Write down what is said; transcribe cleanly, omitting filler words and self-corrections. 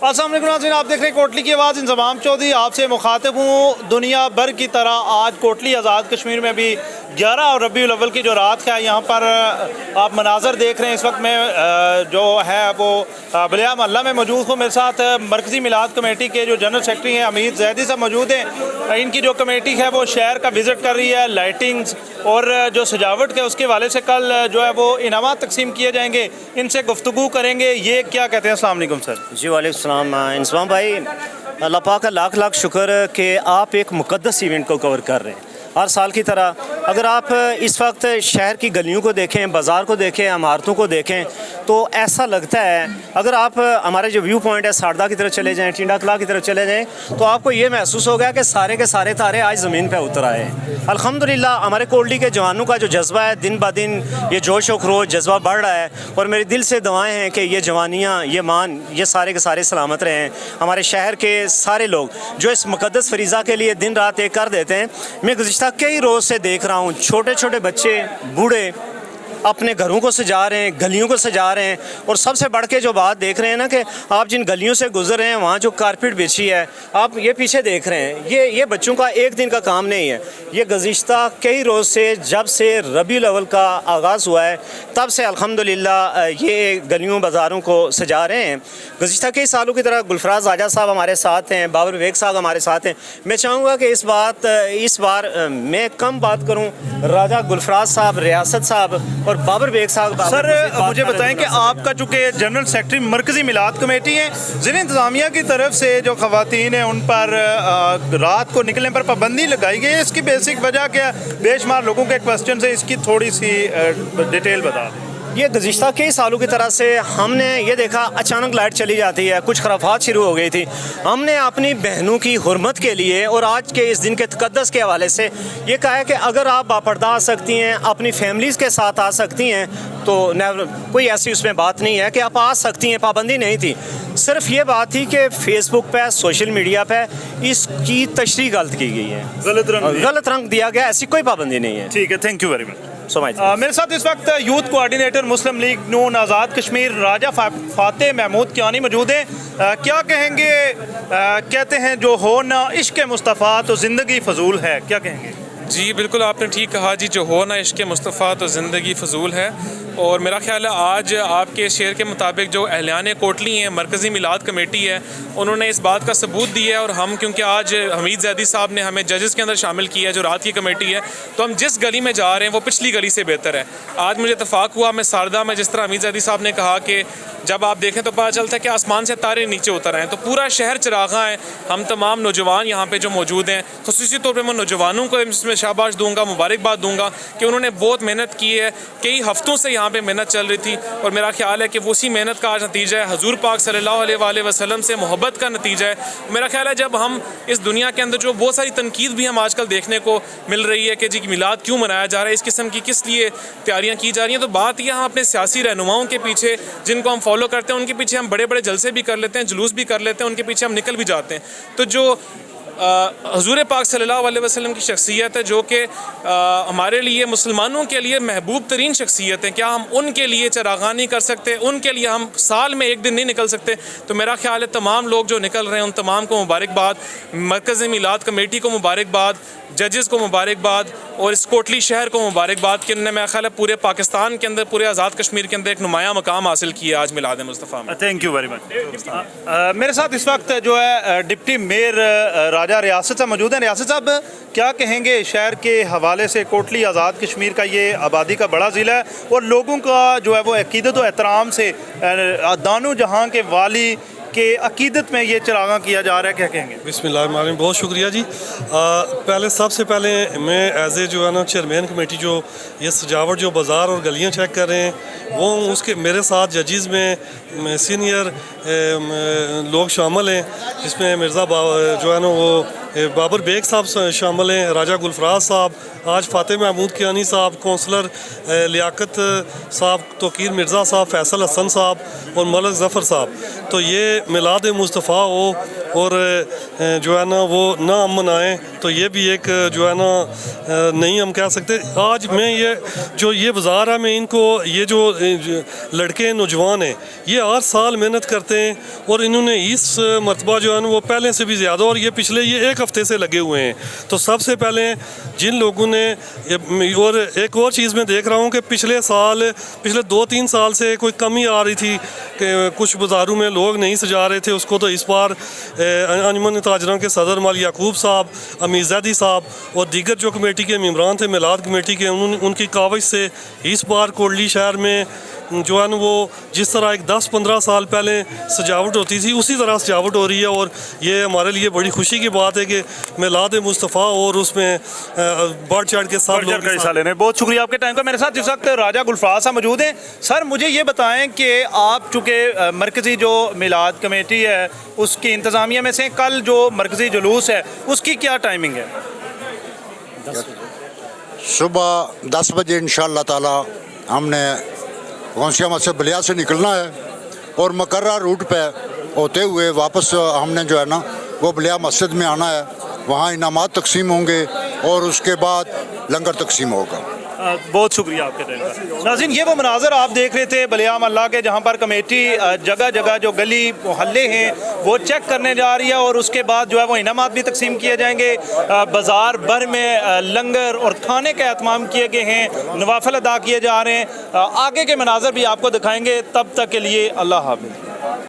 अस्सलाम वालेकुम नाज़रीन, आप देख रहे हैं कोटली की आवाज़। इंज़माम चौधरी आपसे मुखातिब हूँ। दुनिया भर की तरह आज कोटली आज़ाद कश्मीर में भी 11 रबीउल अव्वल की जो रात है, यहाँ पर आप मनाज़र देख रहे हैं। इस वक्त मैं जो है वो बलिया मोहल्ला में मौजूद हूँ। मेरे साथ मरकज़ी मिलाद कमेटी के जो जनरल सेक्रेटरी हैं अमीर जैदी साहब मौजूद हैं। इनकी जो कमेटी है वो शहर का विज़िट कर रही है। लाइटिंग्स और जो सजावट के उसके हवाले से कल जो है वो इनामात तकसीम किए जाएंगे। इनसे गुफ्तगू करेंगे। ये क्या कहते हैं? अस्सलाम वालेकुम सर। जी वालेकुम सलाम। इंस्लाम भाई, अल्लाह पाक का लाख लाख शुक्र कि आप एक मुक़द्दस इवेंट को कवर कर रहे हैं हर साल की तरह। अगर आप इस वक्त शहर की गलियों को देखें, बाज़ार को देखें, इमारतों को देखें तो ऐसा लगता है, अगर आप हमारे जो व्यू पॉइंट है सारदा की तरफ चले जाएं, टिंडा कला की तरफ चले जाएं, तो आपको ये महसूस होगा कि सारे के सारे तारे आज ज़मीन पर उतर आए हैं। अल्हम्दुलिल्लाह हमारे कोटली के जवानों का जो जज्बा है, दिन ब दिन ये जोश व खरोश जज्बा बढ़ रहा है। और मेरे दिल से दुआएँ हैं कि ये जवानियाँ, ये मान, ये सारे के सारे सलामत रहें। हमारे शहर के सारे लोग जो इस मुक़द्दस फरीज़ा के लिए दिन रात एक कर देते हैं। मैं गुज़िश्ता कई रोज़ से देख रहा हूँ, छोटे छोटे बच्चे, बूढ़े अपने घरों को सजा रहे हैं, गलियों को सजा रहे हैं। और सबसे बढ़ के जो बात देख रहे हैं ना, कि आप जिन गलियों से गुजर रहे हैं वहाँ जो कारपेट बिछी है, आप ये पीछे देख रहे हैं, ये बच्चों का एक दिन का काम नहीं है। ये गुज़िश्ता कई रोज़ से, जब से रबीउल अव्वल का आगाज़ हुआ है, तब से अल्हम्दुलिल्लाह ये गलियों बाज़ारों को सजा रहे हैं। गुज़िश्ता कई सालों की तरह गुलफराज आजा साहब हमारे साथ हैं, बाबर बेग साहब हमारे साथ हैं। मैं चाहूँगा कि इस बार मैं कम बात करूँ, राजा गुलफराज साहब, रियासत साहब और बाबर बेग साहब। सर मुझे बताएं कि आपका चूँकि जनरल सेक्रेटरी मरकज़ी मिलाद कमेटी है, ज़िला इंतज़ामिया की तरफ से जो ख़वातीन हैं उन पर रात को निकलने पर पाबंदी लगाई गई है। इसकी बेसिक वजह क्या? बेशुमार लोगों के क्वेश्चन से इसकी थोड़ी सी डिटेल बता दें। ये गुज़िश्ता कई सालों की तरह से हमने ये देखा, अचानक लाइट चली जाती है, कुछ खराफात शुरू हो गई थी। हमने अपनी बहनों की हुर्मत के लिए और आज के इस दिन के तक़द्दुस के हवाले से ये कहा है कि अगर आप बापर्दा आ सकती हैं, अपनी फैमिलीज़ के साथ आ सकती हैं, तो कोई ऐसी उसमें बात नहीं है कि आप आ सकती हैं, पाबंदी नहीं थी। सिर्फ ये बात थी कि फेसबुक पे, सोशल मीडिया पे इसकी तशरीह गलत की गई है, गलत रंग दिया गया, ऐसी कोई पाबंदी नहीं है। ठीक है, थैंक यू वेरी मच। मेरे साथ इस वक्त यूथ कोऑर्डिनेटर मुस्लिम लीग नून आज़ाद कश्मीर राजा फाते महमूद कियानी मौजूद हैं। क्या कहेंगे? कहते हैं जो हो ना इश्क मुस्तफ़ा तो ज़िंदगी फ़जूल है, क्या कहेंगे? जी बिल्कुल आपने ठीक कहा जी, जो हो ना इश्क मुस्तफ़ा तो ज़िंदगी फ़जूल है। और मेरा ख्याल है आज आपके शेर के मुताबिक जो अहलियान कोटली हैं, मरकज़ी मिलाद कमेटी है, उन्होंने इस बात का सबूत दिया है। और हम क्योंकि आज हमीद जैदी साहब ने हमें जजेस के अंदर शामिल किया है जो रात की कमेटी है, तो हम जिस गली में जा रहे हैं वो पिछली गली से बेहतर है। आज मुझे इत्तफाक हुआ, मैं सारदा में, जिस तरह हमीद जैदी साहब ने कहा कि जब आप देखें तो पता चलता है कि आसमान से तारे नीचे उतर आए हैं, तो पूरा शहर चरागा है। हम तमाम नौजवान यहाँ पे जो मौजूद हैं, ख़ुसूसी तौर पे मैं नौजवानों को इसमें शाबाश दूंगा, मुबारकबाद दूंगा कि उन्होंने बहुत मेहनत की है। कई हफ्तों से यहाँ पे मेहनत चल रही थी और मेरा ख्याल है कि वो उसी मेहनत का आज नतीजा है, हजूर पाक सल्लल्लाहु अलैहि वसल्लम से मोहब्बत का नतीजा है। मेरा ख्याल है जब हम इस दुनिया के अंदर जो बहुत सारी तनकीद भी हम आजकल देखने को मिल रही है कि जी मिलाद क्यों मनाया जा रहा है, इस किस्म की किस लिए तैयारियाँ की जा रही हैं, तो बात यह हम अपने सियासी रहनुमाओं के पीछे, जिनको हम फॉलो करते हैं, उनके पीछे हम बड़े बड़े जलसे भी कर लेते हैं, जुलूस भी कर लेते हैं, उनके पीछे हम निकल भी जाते हैं। तो जो हजूर पाक सल्लल्लाहु अलैहि वसल्लम की शख्सियत है, जो कि हमारे लिए, मुसलमानों के लिए महबूब तरीन शख्सियत है, क्या हम उनके लिए चरागाह नहीं कर सकते? उनके लिए हम साल में एक दिन नहीं निकल सकते? तो मेरा ख्याल है तमाम लोग जो निकल रहे हैं उन तमाम को मुबारकबाद, मरकज़ी मिलाद कमेटी को मुबारकबाद, जजेस को मुबारकबाद और इस कोटली शहर को मुबारकबाद कि उन्होंने मेरा ख्याल है पूरे पाकिस्तान के अंदर, पूरे आज़ाद कश्मीर के अंदर एक नुमाया मकाम हासिल किया आज मिलाद मुस्तफ़ा में। Thank you very much. मेरे साथ इस वक्त जो है डिप्टी मेयर राजा रियासत साहब मौजूद हैं। रियासत साहब क्या कहेंगे शहर के हवाले से? कोटली आज़ाद कश्मीर का ये आबादी का बड़ा ज़िला है और लोगों का जो है वो अकीदत व एहतराम से दानो जहां के वाली के अकीदत में ये चरागा किया जा रहा है, क्या कहेंगे? बिस्मिल्लाहिर्रहमानिर्रहीम, बहुत शुक्रिया जी। पहले सबसे पहले मैं एज ए जो है ना चेयरमैन कमेटी जो ये सजावट जो बाज़ार और गलियां चेक कर रहे हैं, वो उसके मेरे साथ जजेस में सीनियर लोग शामिल हैं, जिसमें मिर्ज़ा जो है ना वो बाबर बेग साहब शामिल हैं, राजा गुलफराज साहब, आज फाते महमूद कियानी साहब, कौंसलर लियाकत साहब, तोकीर मिर्ज़ा साहब, फैसल हसन साहब और मलक ज़फ़र साहब। तो ये मिलाद मुस्तफ़ा हो और जो है ना वो ना हम मनाएं, तो ये भी एक जो है ना नहीं हम कह सकते। आज मैं ये बाज़ार है, मैं इनको ये जो लड़के नौजवान हैं ये हर साल मेहनत करते हैं और इन्होंने इस मरतबा जो है ना वो पहले से भी ज़्यादा, और ये पिछले एक हफ़्ते से लगे हुए हैं। तो सबसे पहले जिन लोगों ने, और एक और चीज़ मैं देख रहा हूँ कि पिछले 2-3 साल से कोई कमी आ रही थी कि कुछ बाज़ारों में लोग नहीं सजा रहे थे उसको, तो इस बार अंजुमन ताजरों के सदर मौलाना याकूब साहब, अमीर ज़ैदी साहब और दीगर जो कमेटी के मेम्बरान थे मिलाद कमेटी के, उनकी काविश से इस बार कोटली शहर में जो है ना वो जिस तरह एक 10-15 साल पहले सजावट होती थी उसी तरह सजावट हो रही है। और ये हमारे लिए बड़ी खुशी की बात है कि मिलाद मुस्तफ़ा और उसमें बढ़ चढ़ के सब लोग हिस्सा ले रहे हैं। बहुत शुक्रिया आपके टाइम का। मेरे साथ इस वक्त राजा गुलफाज साहब मौजूद हैं। सर मुझे ये बताएं कि आप चूँकि मरकज़ी जो मिलाद कमेटी है उसकी इंतज़ामिया में से, कल जो मरकज़ी जुलूस है उसकी क्या टाइमिंग है? सुबह 10 बजे इंशाअल्लाह ताला हमने गौसिया मस्जिद बलिया से निकलना है और मुकर्रर रूट पे होते हुए वापस हमने जो है ना वो बलिया मस्जिद में आना है। वहाँ इनामात तकसीम होंगे और उसके बाद लंगर तकसीम होगा। बहुत शुक्रिया आपके टाइम का। नाज़रीन ये वो मनाज़र आप देख रहे थे बलिया महल्ला के, जहाँ पर कमेटी जगह जगह जो गली मोहल्ले हैं वो चेक करने जा रही है और उसके बाद जो है वो इनामात भी तकसीम किए जाएंगे। बाज़ार भर में लंगर और खाने का एहतमाम किए गए हैं, नवाफिल अदा किए जा रहे हैं। आगे के मनाज़र भी आपको दिखाएंगे। तब तक के लिए अल्लाह हाफ़िज़।